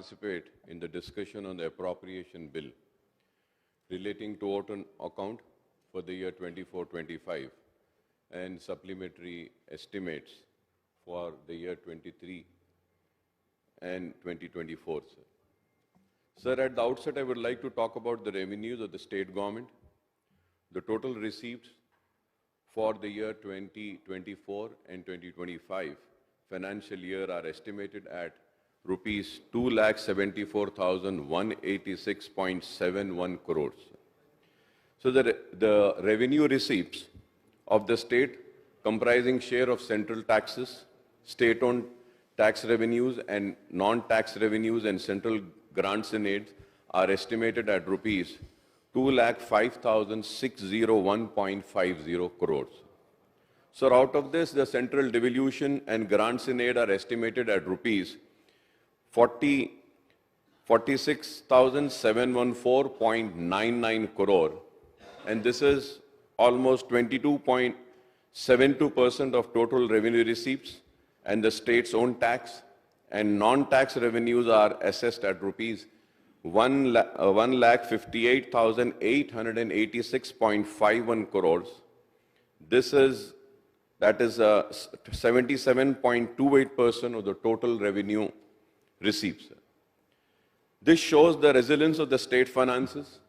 participate in the discussion on the appropriation bill relating to autumn account for the year 24-25 and supplementary estimates for the year 23 and 2024, sir. Sir, at the outset, I would like to talk about the revenues of the state government. The total receipts for the year 2024 and 2025 financial year are estimated at rupees 2,74,186.71 crores. So the revenue receipts of the state comprising share of central taxes, state-owned tax revenues and non-tax revenues and central grants and aids are estimated at rupees 2,05,601.50 crores. So out of this, the central devolution and grants in aid are estimated at rupees 46,714.99 crore, and this is almost 22.72% of total revenue receipts, and the state's own tax and non-tax revenues are assessed at rupees 1,58,886.51 crores. That is 77.28% of the total revenue receipts. This shows the resilience of the state finances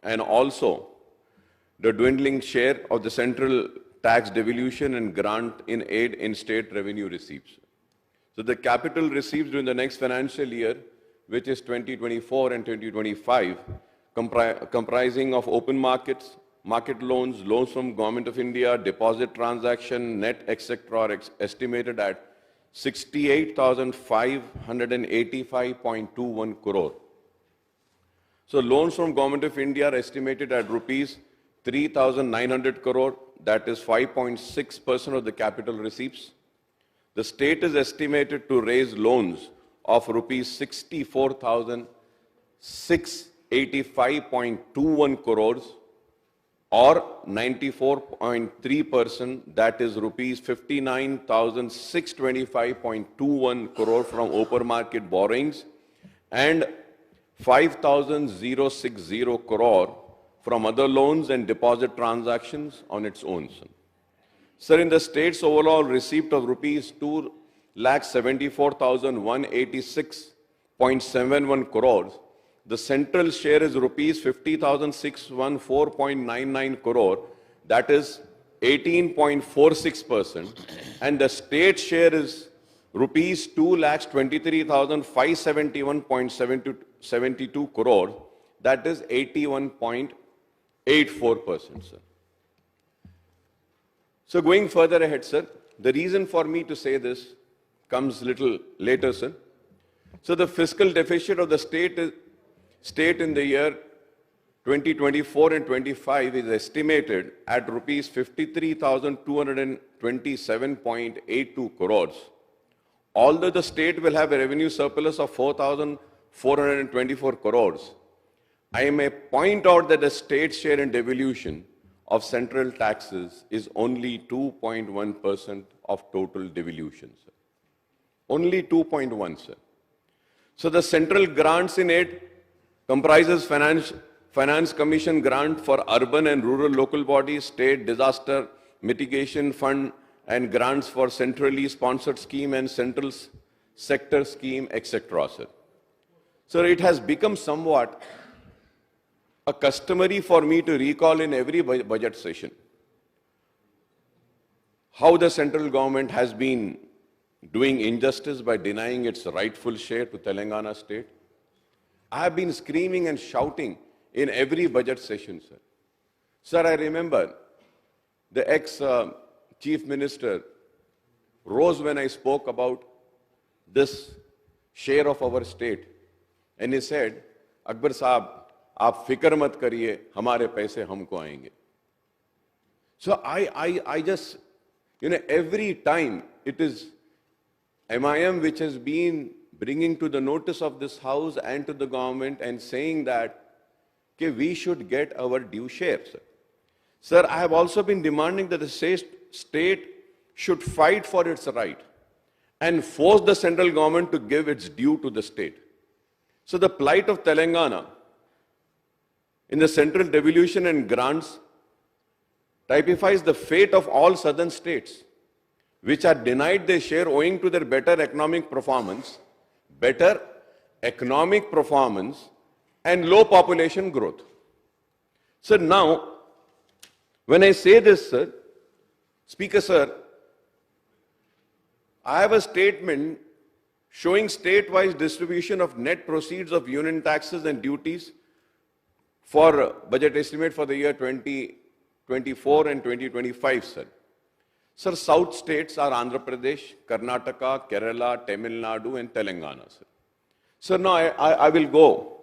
and also the dwindling share of the central tax devolution and grant in aid in state revenue receipts. So the capital receipts during the next financial year, which is 2024 and 2025, comprising of open markets, market loans, loans from Government of India, deposit transaction, net, etc., are estimated at 68,585.21 crore. So loans from Government of India are estimated at rupees 3,900 crore, that is 5.6% of the capital receipts. The state is estimated to raise loans of rupees 64,685.21 crores or 94.3%, that is rupees 59,625.21 crore from open market borrowings and 5,060 crore from other loans and deposit transactions on its own. Sir, in the state's overall receipt of rupees 2,74,186.71 crores, the central share is rupees 50,614.99 crore, that is 18.46%, and the state share is rupees 2,23,571.72 crore, that is 81.84%, sir. So going further ahead, sir, the reason for me to say this comes little later, sir. So the fiscal deficit of the state in the year 2024 and 25 is estimated at rupees 53,227.82 crores. Although the state will have a revenue surplus of 4,424 crores, I may point out that the state share in devolution of central taxes is only 2.1% of total devolution, sir. Only 2.1, sir. So the central grants in aid comprises Finance Commission grant for urban and rural local bodies, state disaster mitigation fund, and grants for centrally sponsored scheme and central sector scheme, etc., sir. So it has become somewhat a customary for me to recall in every budget session how the central government has been doing injustice by denying its rightful share to Telangana state. I have been screaming and shouting in every budget session, sir. Sir, I remember the ex-chief minister rose when I spoke about this share of our state, and he said, Akbar Saab, आप फिक्र मत करिए, हमारे पैसे हमको आएंगे. So I just, every time it is AIMIM which has been bringing to the notice of this house and to the government and saying that we should get our due share, sir. Sir, I have also been demanding that the state should fight for its right and force the central government to give its due to the state. So the plight of Telangana in the central devolution and grants typifies the fate of all southern states, which are denied their share owing to their better economic performance and low population growth. So now, when I say this, sir, Speaker, sir, I have a statement showing state-wise distribution of net proceeds of union taxes and duties for budget estimate for the year 2024 and 2025, sir. Sir, south states are Andhra Pradesh, Karnataka, Kerala, Tamil Nadu and Telangana, sir. Sir, now I will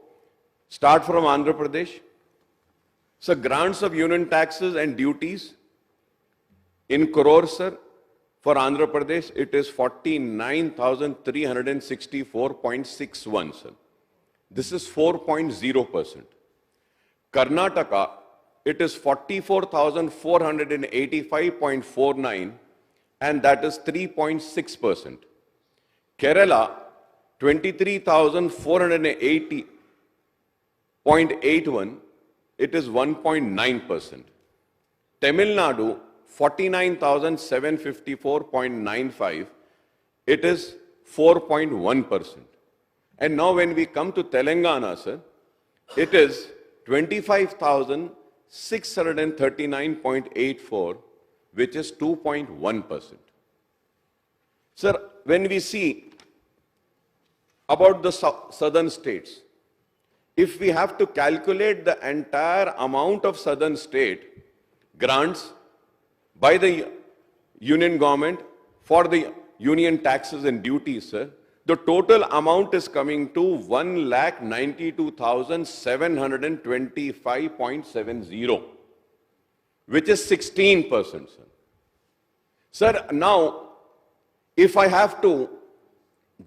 start from Andhra Pradesh. Sir, grants of union taxes and duties in crores, sir. For Andhra Pradesh, it is 49,364.61, sir. This is 4.0%. Karnataka, it is 44,485.49, and that is 3.6%. Kerala, 23,480.81, it is 1.9%. Tamil Nadu, 49,754.95, it is 4.1%. And now when we come to Telangana, sir, it is 25,639.84, which is 2.1%. Sir, when we see about the southern states, if we have to calculate the entire amount of southern state grants by the union government for the union taxes and duties, sir, the total amount is coming to 1,92,725.70, which is 16%, sir. Sir, now, if I have to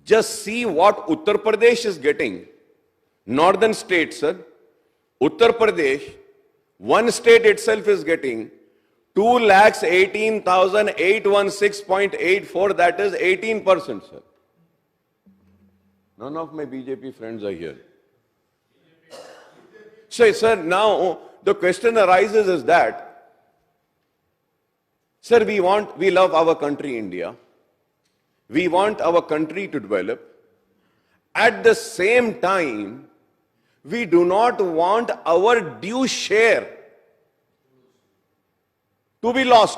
just see what Uttar Pradesh is getting, northern states, sir, Uttar Pradesh, one state itself is getting 2,18,816.84, that is 18%, sir. None of my BJP friends are here. So, sir, now the question arises is that, sir, we love our country, India. We want our country to develop. At the same time, we do not want our due share to be lost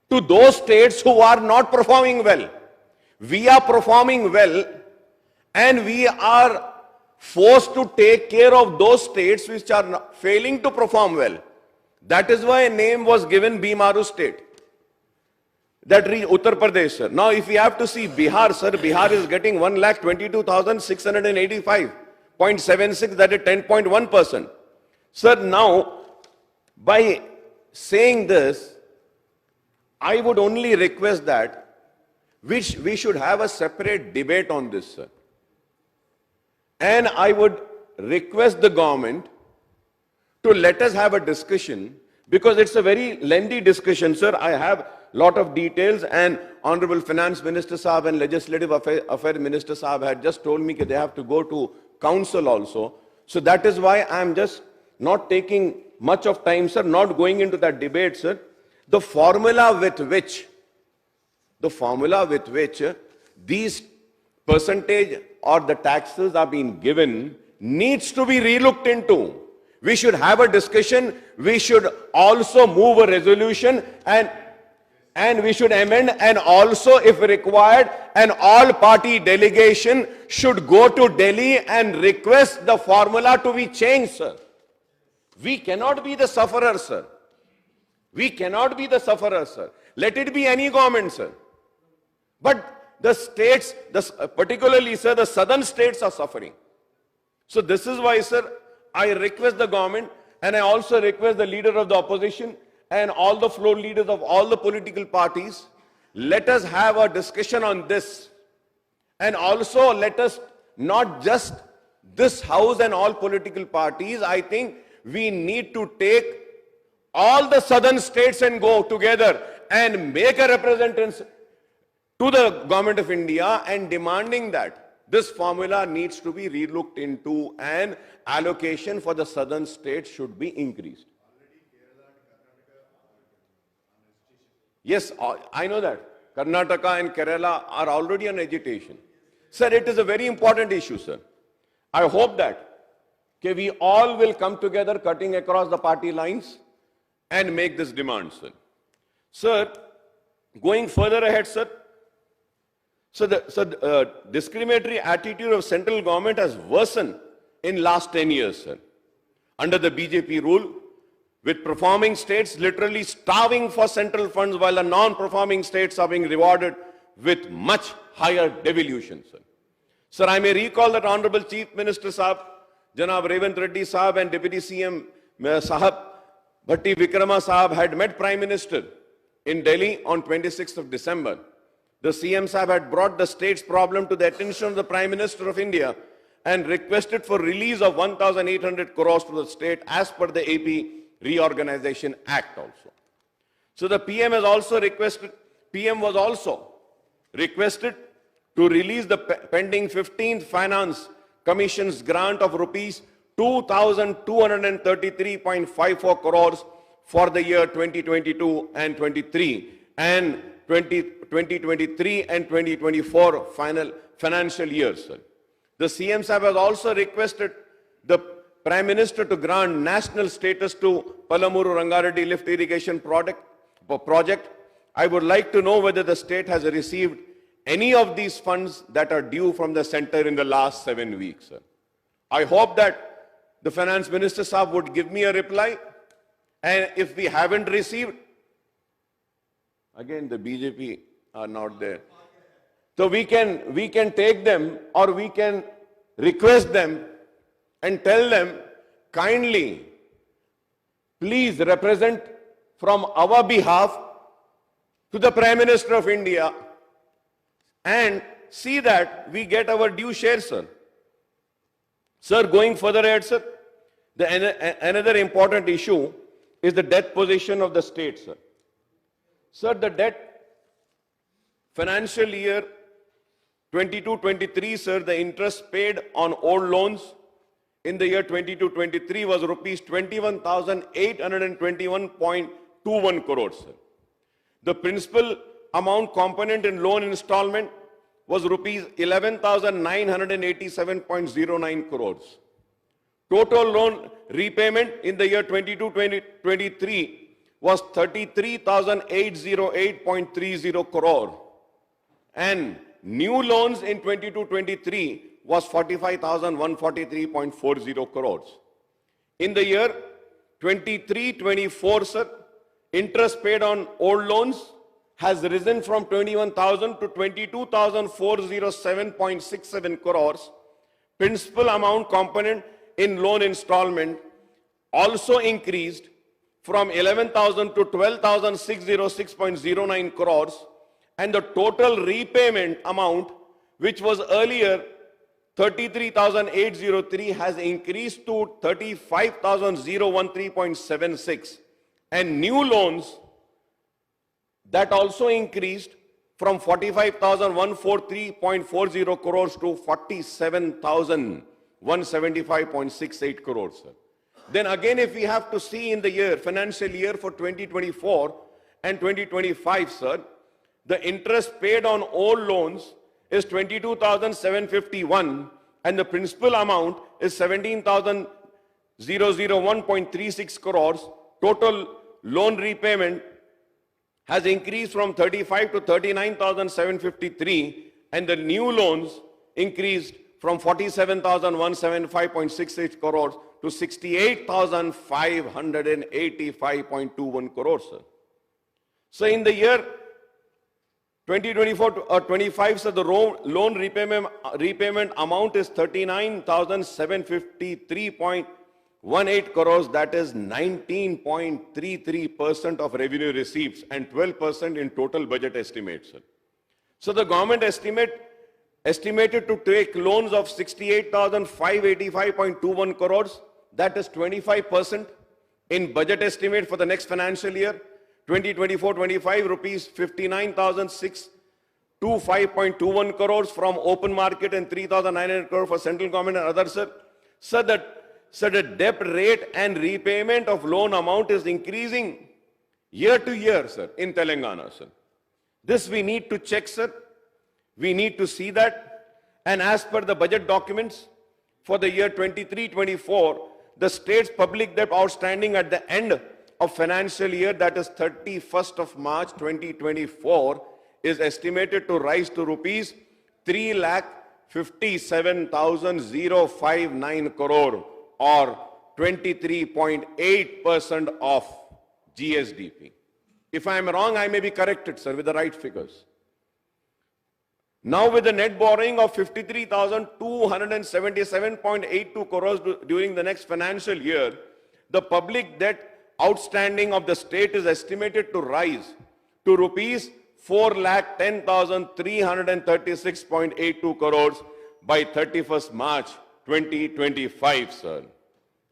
to those states who are not performing well. We are performing well, and we are forced to take care of those states which are failing to perform well. That is why a name was given Bimaru state. That Uttar Pradesh, sir. Now, if we have to see Bihar, sir, Bihar is getting 1,22,685.76, that is 10.1%. Sir, now, by saying this, I would only request that we should have a separate debate on this, sir. And I would request the government to let us have a discussion, because it's a very lengthy discussion, sir. I have a lot of details, and Honorable Finance Minister Saab and Legislative Affairs Minister Saab had just told me that they have to go to council also. So that is why I am just not taking much of time, sir, not going into that debate, sir. The formula with which these percentage or the taxes are being given needs to be relooked into. We should have a discussion. We should also move a resolution, and we should amend, and also, if required, an all-party delegation should go to Delhi and request the formula to be changed, sir. We cannot be the sufferer, sir. We cannot be the sufferer, sir. Let it be any government, sir. But the states, particularly, sir, the southern states are suffering. So this is why, sir, I request the government, and I also request the leader of the opposition and all the floor leaders of all the political parties, let us have a discussion on this. And also let us, not just this house and all political parties, I think we need to take all the southern states and go together and make a representation to the government of India and demanding that this formula needs to be relooked into and allocation for the southern states should be increased. Yes, I know that. Karnataka and Kerala are already on agitation. Sir, it is a very important issue, sir. I hope that we all will come together, cutting across the party lines, and make this demand, sir. Sir, going further ahead, sir, so the discriminatory attitude of central government has worsened in last 10 years, sir. Under the BJP rule, with performing states literally starving for central funds while the non-performing states are being rewarded with much higher devolution, sir. Sir, I may recall that Honorable Chief Minister Sahab, Janab Revant Reddy Sahab and Deputy CM Sahab Bhatti Vikrama Sahab had met Prime Minister in Delhi on 26th of December. The CM Sahab had brought the state's problem to the attention of the Prime Minister of India and requested for release of 1,800 crores to the state as per the AP Reorganization Act also. So the PM was also requested to release the pending 15th Finance Commission's grant of rupees 2,233.54 crores for the year 2022 and 23 and 2023 and 2024 financial years, sir. The CM Sahib has also requested the Prime Minister to grant national status to Palamuru Rangareddy lift irrigation project. I would like to know whether the state has received any of these funds that are due from the center in the last 7 weeks, sir. I hope that the Finance Minister Sahib would give me a reply. And if we haven't received, again the BJP are not there. So we can take them or we can request them and tell them, kindly, please represent from our behalf to the Prime Minister of India and see that we get our due share, sir. Sir, going further ahead, sir, another important issue is the debt position of the state, sir. Sir, the debt financial year 22-23, sir, the interest paid on old loans in the year 22-23 was rupees 21,821.21 crores, sir. The principal amount component in loan installment was rupees 11,987.09 crores. Total loan repayment in the year 22-23 was 33,808.30 crore. And new loans in 22-23 was 45,143.40 crores. In the year 23-24, sir, interest paid on old loans has risen from 21,000 to 22,407.67 crores. Principal amount component in loan installment also increased from 11,000 to 12,606.09 crores. And the total repayment amount, which was earlier 33,803, has increased to 35,013.76. And new loans, that also increased from 45,143.40 crores to 47,175.68 crores, sir. Then again, if we have to see in the year, financial year for 2024 and 2025, sir, the interest paid on old loans is 22,751 and the principal amount is 17,001.36 crores. Total loan repayment has increased from 35 to 39,753 and the new loans increased from 47,175.68 crores to 68,585.21 crores, sir. So in the year 2024 to 25, so the loan repayment amount is 39,753.18 crores. That is 19.33% of revenue receipts and 12% in total budget estimates, sir. So the government estimated to take loans of 68,585.21 crores. That is 25% in budget estimate for the next financial year. 2024-25 rupees 59,600 5.21 crores from open market and 3,900 crores for central government and others, sir. Sir, the debt rate and repayment of loan amount is increasing year to year, sir, in Telangana, sir. This we need to check, sir. We need to see that. And as per the budget documents for the year 23-24, the state's public debt outstanding at the end of financial year, that is 31st of March 2024, is estimated to rise to rupees 3,57,059 crore, or 23.8% of GSDP. If I am wrong, I may be corrected, sir, with the right figures. Now, with the net borrowing of 53,277.82 crores during the next financial year, the public debt outstanding of the state is estimated to rise to rupees 4,10,336.82 crores by 31st March 2025, sir.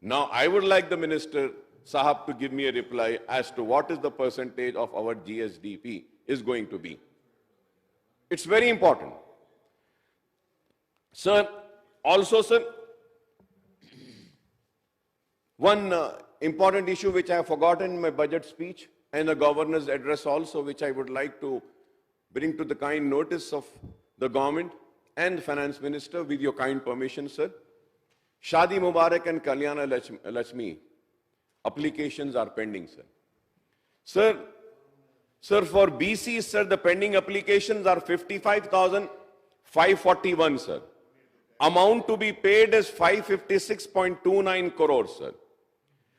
Now, I would like the Minister Sahab to give me a reply as to what is the percentage of our GSDP is going to be. It's very important. Sir, also, sir, one important issue which I have forgotten in my budget speech and the governor's address also, which I would like to bring to the kind notice of the government and the finance minister with your kind permission, sir. Shadi Mubarak and Kalyana Lakshmi applications are pending, sir. Sir, for BC, sir, the pending applications are 55,541, sir. Amount to be paid is 556.29 crores, sir.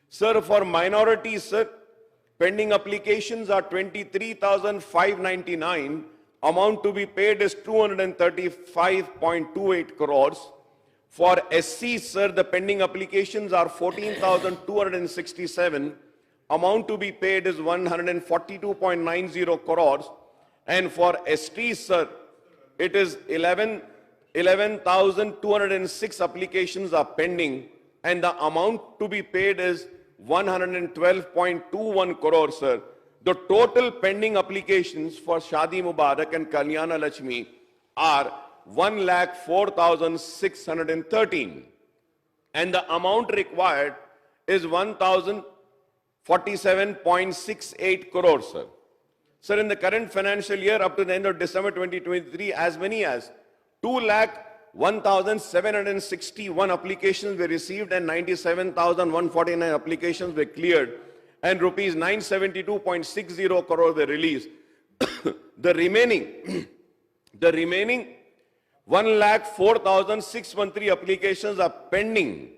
Sir, for minorities, sir, pending applications are 23,599. Amount to be paid is 235.28 crores. For SC, sir, the pending applications are 14,267. Amount to be paid is 142.90 crores. And for ST, sir, it is 11,206 applications are pending. And the amount to be paid is 112.21 crores, sir. The total pending applications for Shadi Mubarak and Kalyana Lakshmi are 1,04,613. And the amount required is 1,047.68 crores, sir. Sir, in the current financial year up to the end of December 2023, as many as 2,01,761 applications were received and 97,149 applications were cleared and rupees 972.60 crores were released. The remaining 1,04,613 applications are pending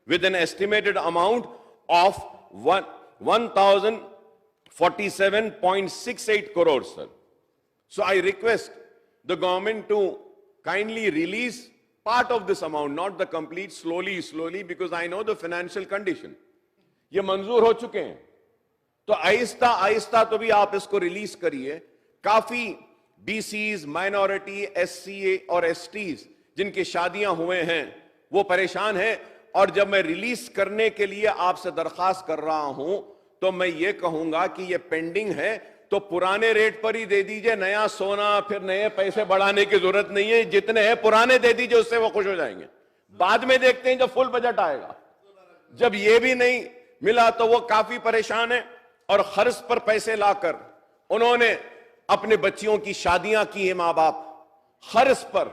with an estimated amount of 1,047.68 crores, sir. So I request the government to kindly release part of this amount, not the complete, slowly, because I know the financial condition. ये मंजूर हो चुके हैं, तो आहिस्ता आहिस्ता तो भी आप इसको रिलीज करिए. काफी BCs, माइनॉरिटी, SCA और STs जिनकी शादियां हुए हैं वो परेशान हैं. और जब मैं रिलीज करने के लिए आपसे दरखास्त कर रहा हूं तो मैं ये कहूंगा कि ये पेंडिंग है तो पुराने रेट पर ही दे दीजिए. नया सोना फिर नए पैसे बढ़ाने की जरूरत नहीं है. जितने हैं पुराने दे दीजिए, उससे वो खुश हो जाएंगे. बाद में देखते हैं जब फुल बजट आएगा. जब ये भी नहीं मिला तो वो काफी परेशान है और खर्च पर पैसे लाकर उन्होंने अपने बच्चियों की शादियां की हैं. मां बाप खर्च पर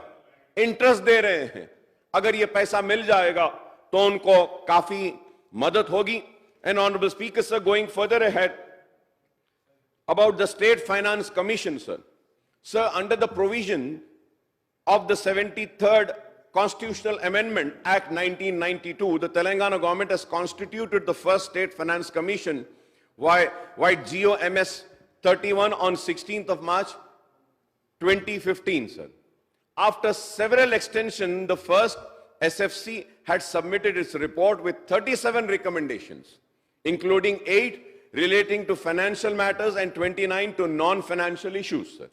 इंटरेस्ट दे रहे हैं. अगर ये पैसा मिल जाएगा तो उनको काफी मदद होगी. And Honorable Speaker, sir, going further ahead about the State Finance Commission, sir. Sir, under the provision of the 73rd Constitutional Amendment Act 1992, the Telangana government has constituted the first State Finance Commission by GOMS 31 on 16th of March 2015, sir. After several extensions, the first SFC had submitted its report with 37 recommendations, including 8 relating to financial matters and 29 to non-financial issues, sir.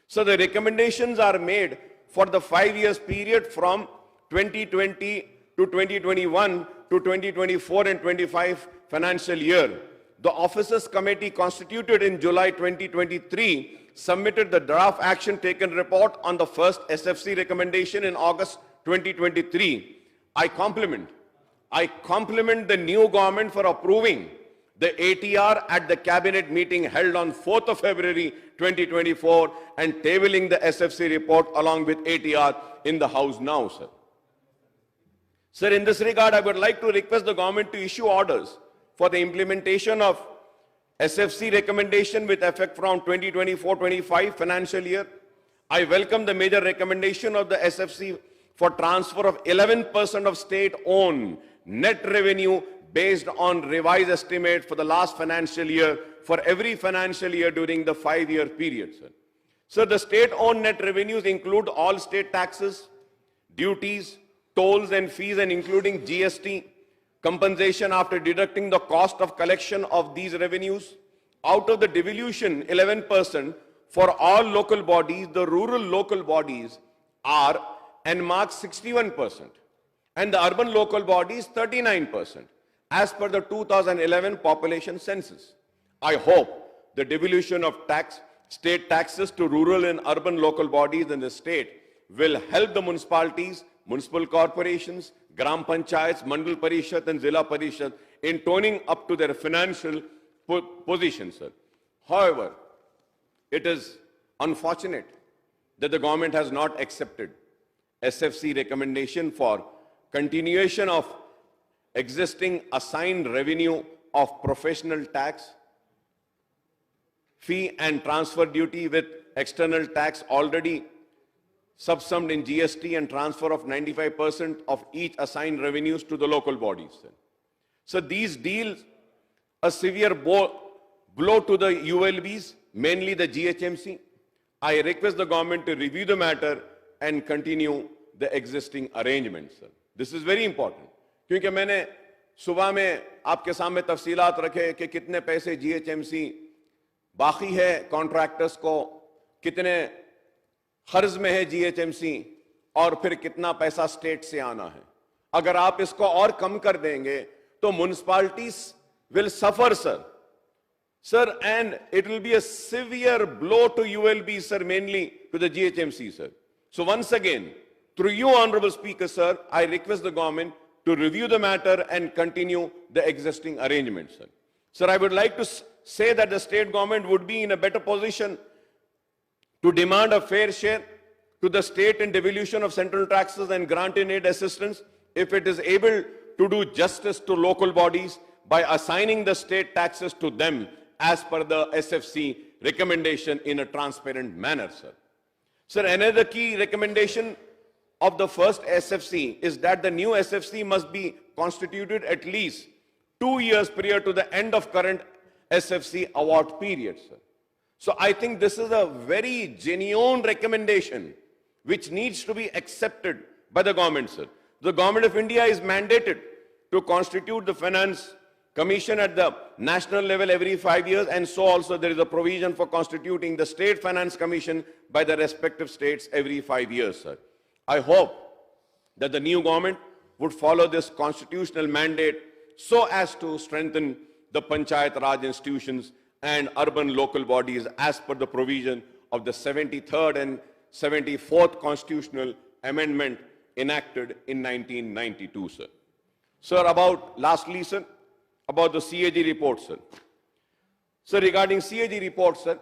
So the recommendations are made for the 5 years period from 2020 to 2021 to 2024 and 25 financial year. The Officers Committee constituted in July 2023 submitted the draft action taken report on the first SFC recommendation in August 2023. I compliment the new government for approving the ATR at the cabinet meeting held on 4th of February 2024 and tabling the SFC report along with ATR in the House now, sir. Sir, in this regard, I would like to request the government to issue orders for the implementation of SFC recommendation with effect from 2024-25 financial year. I welcome the major recommendation of the SFC for transfer of 11% of state-owned net revenue based on revised estimate for the last financial year for every financial year during the 5-year period, sir. So the state-owned net revenues include all state taxes, duties, tolls and fees, and including GST, compensation after deducting the cost of collection of these revenues. Out of the devolution, 11% for all local bodies, the rural local bodies are earmarked 61%, and the urban local bodies 39%, as per the 2011 population census. I hope the devolution of state taxes to rural and urban local bodies in the state will help the municipalities, municipal corporations, Gram Panchayats, Mandal Parishad and Zilla Parishad in toning up to their financial position, sir. However, it is unfortunate that the government has not accepted SFC recommendation for continuation of existing assigned revenue of professional tax, fee and transfer duty with external tax already subsumed in GST and transfer of 95% of each assigned revenues to the local bodies. So these deals a severe blow to the ULBs, mainly the GHMC. I request the government to review the matter and continue the existing arrangements, sir. This is very important. क्योंकि मैंने सुबह में आपके सामने तफसीलात रखे कि कितने पैसे GHMC बाकी है कॉन्ट्रैक्टर्स को, कितने खर्च में है GHMC और फिर कितना पैसा स्टेट से आना है. अगर आप इसको और कम कर देंगे तो municipalities will suffer, sir, and it will be a severe blow to ULB, sir, mainly to the GHMC, sir. So once again, through you, Honorable Speaker, sir, I request the government to review the matter and continue the existing arrangements, sir. Sir, I would like to say that the state government would be in a better position to demand a fair share to the state in devolution of central taxes and grant in aid assistance if it is able to do justice to local bodies by assigning the state taxes to them as per the SFC recommendation in a transparent manner, sir. Sir, another key recommendation of the first SFC is that the new SFC must be constituted at least 2 years prior to the end of current SFC award period, sir. So I think this is a very genuine recommendation which needs to be accepted by the government, sir. The government of India is mandated to constitute the finance commission at the national level every 5 years, and so also there is a provision for constituting the state finance commission by the respective states every 5 years, sir. I hope that the new government would follow this constitutional mandate so as to strengthen the Panchayat Raj institutions and urban local bodies as per the provision of the 73rd and 74th constitutional amendment enacted in 1992, sir. Sir, lastly, sir, about the CAG report, sir. Sir, regarding CAG report, sir,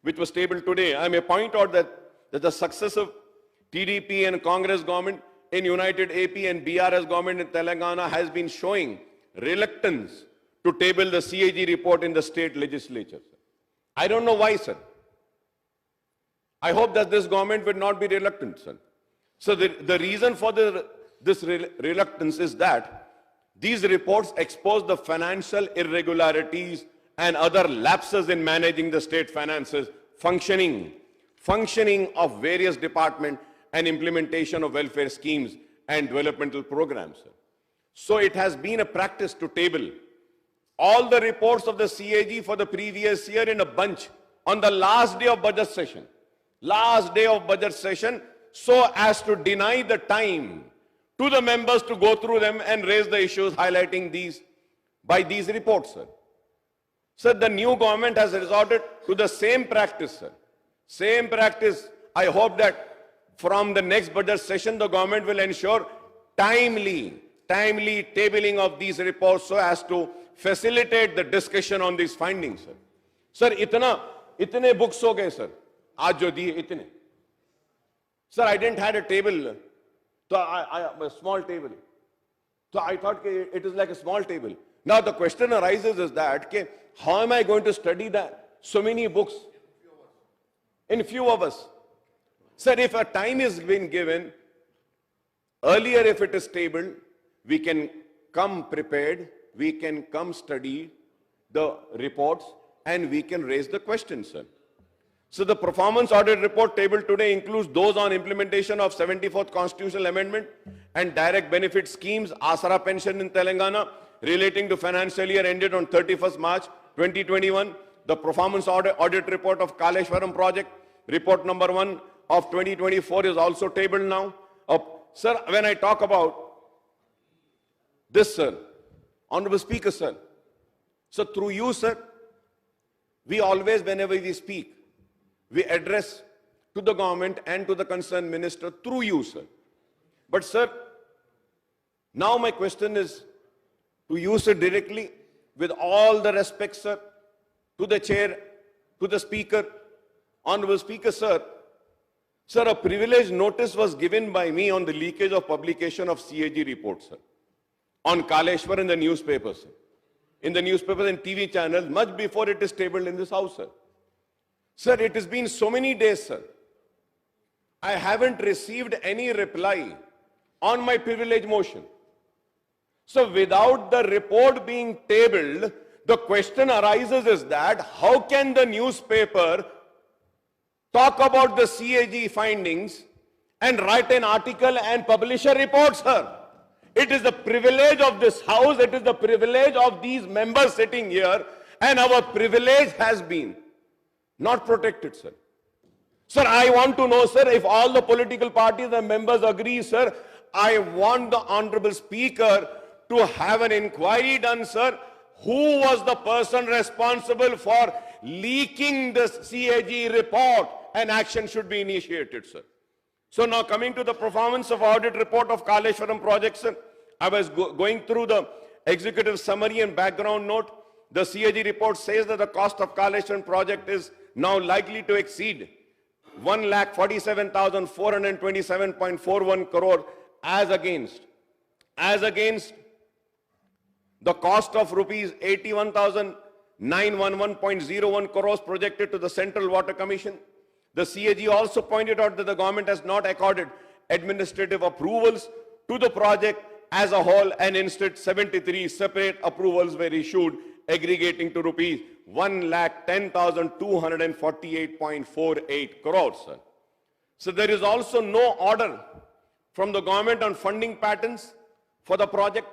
which was tabled today, I may point out that the successive TDP and Congress government in United AP and BRS government in Telangana has been showing reluctance to table the CAG report in the state legislature, sir. I don't know why, sir. I hope that this government will not be reluctant, sir. So the reason for this reluctance is that these reports expose the financial irregularities and other lapses in managing the state finances, functioning of various departments and implementation of welfare schemes and developmental programs, sir. So it has been a practice to table all the reports of the CAG for the previous year in a bunch on the last day of budget session. So as to deny the time to the members to go through them and raise the issues highlighting these reports, sir. Sir, the new government has resorted to the same practice, sir. Same practice. I hope that from the next budget session, the government will ensure timely tabling of these reports so as to facilitate the discussion on these findings, sir. Sir, itne books ho gaye, sir. Aaj jo diye itne. Sir, I didn't have a table, so a small table. So I thought it is like a small table. Now the question arises is that how am I going to study that so many books in few hours? Sir, if a time is been given, earlier if it is tabled, we can come prepared, we can come study the reports, and we can raise the questions, sir. So the performance audit report tabled today includes those on implementation of 74th constitutional amendment and direct benefit schemes, Asara pension in Telangana, relating to financial year ended on 31st March 2021. The performance audit report of Kaleshwaram project, report number 1 of 2024 is also tabled now. Sir, when I talk about this, sir, Honorable Speaker, sir, so through you, sir, we always, whenever we speak, we address to the government and to the concerned minister through you, sir. But, sir, now my question is to you, sir, directly, with all the respect, sir, to the chair, to the speaker. Honorable Speaker, sir, a privilege notice was given by me on the leakage of publication of CAG report, sir, on Kaleshwar in the newspapers, sir. In the newspapers and TV channels, much before it is tabled in this house, sir. Sir, it has been so many days, sir. I haven't received any reply on my privilege motion. So without the report being tabled, the question arises is that how can the newspaper talk about the CAG findings and write an article and publish a report, sir? It is the privilege of this house, it is the privilege of these members sitting here, and our privilege has been not protected, sir. Sir, I want to know, sir, if all the political parties and members agree, sir, I want the Honorable Speaker to have an inquiry done, sir. Who was the person responsible for leaking this CAG report, and action should be initiated, sir. So now coming to the performance of audit report of Kaleshwaram project, sir, I was going through the executive summary and background note. The CAG report says that the cost of Kaleshwaram project is now likely to exceed 1,47,427.41 crore as against the cost of rupees 81,911.01 crores projected to the Central Water Commission. The CAG also pointed out that the government has not accorded administrative approvals to the project as a whole, and instead 73 separate approvals were issued aggregating to rupees 1,10,248.48 crores, sir. So there is also no order from the government on funding patterns for the project.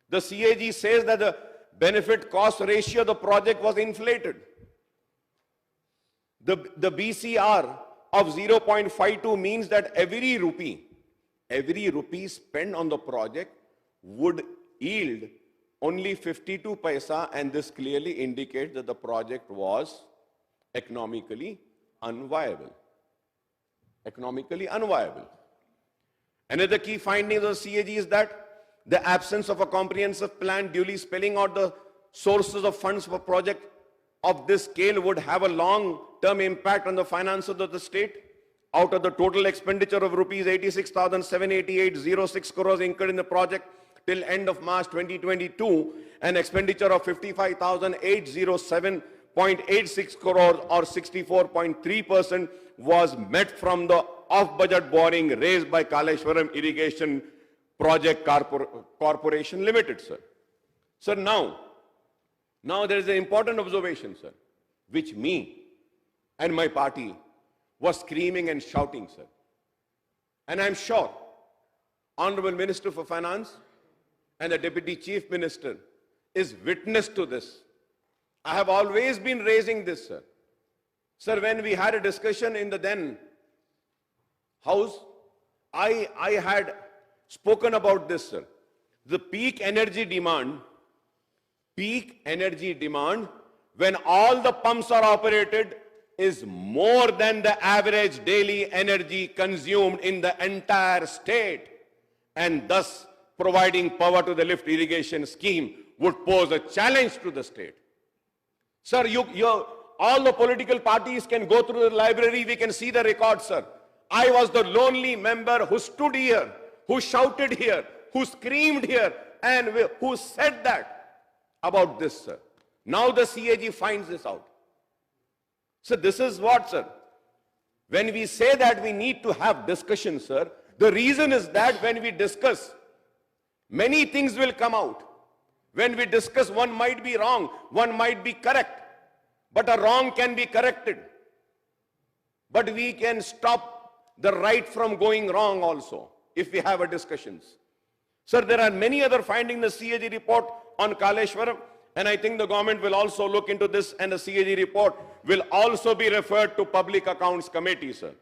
The CAG says that the benefit cost ratio of the project was inflated. The BCR of 0.52 means that every rupee spent on the project would yield only 52 paisa, and this clearly indicates that the project was economically unviable. Another key finding of the CAG is that the absence of a comprehensive plan duly spelling out the sources of funds for a project of this scale would have a long-term impact on the finances of the state. Out of the total expenditure of rupees 86,788.06 crores incurred in the project till end of March 2022, an expenditure of 55,807.86 crores or 64.3% was met from the off-budget borrowing raised by Kaleshwaram Irrigation Project Corporation Limited, sir. Sir, now there is an important observation, sir, which me and my party was screaming and shouting, sir. And I'm sure Honorable Minister for Finance and the Deputy Chief Minister is witness to this. I have always been raising this, sir. Sir, when we had a discussion in the then House, I had spoken about this, sir. The peak energy demand when all the pumps are operated, is more than the average daily energy consumed in the entire state, and thus providing power to the lift irrigation scheme would pose a challenge to the state. Sir, all the political parties can go through the library, we can see the records, sir. I was the lonely member who stood here, who shouted here, who screamed here, and who said that about this, sir. Now the CAG finds this out. So this is what, sir? When we say that we need to have discussion, sir, the reason is that when we discuss, many things will come out. When we discuss, one might be wrong, one might be correct, but a wrong can be corrected. But we can stop the right from going wrong also, if we have a discussions. Sir, there are many other findings in the CAG report on Kaleshwaram, and I think the government will also look into this, and the CAG report will also be referred to Public Accounts Committee, sir.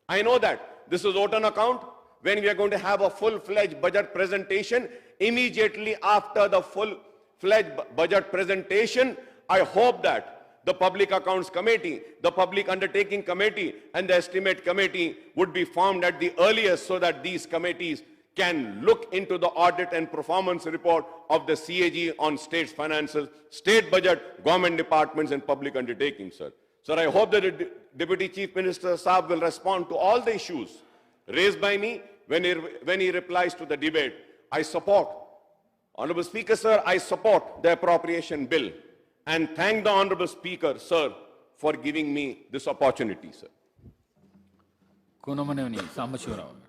I know that this is vote on account. When we are going to have a full-fledged budget presentation, immediately after the full-fledged budget presentation, I hope that the Public Accounts Committee, the Public Undertaking Committee, and the Estimate Committee would be formed at the earliest so that these committees can look into the audit and performance report of the CAG on state's finances, state budget, government departments, and public undertakings, sir. Sir, I hope that the Deputy Chief Minister Saab will respond to all the issues raised by me when he replies to the debate. I support, Honorable Speaker, sir, I support the appropriation bill and thank the Honorable Speaker, sir, for giving me this opportunity, sir. Kunamane Sambashivaravu.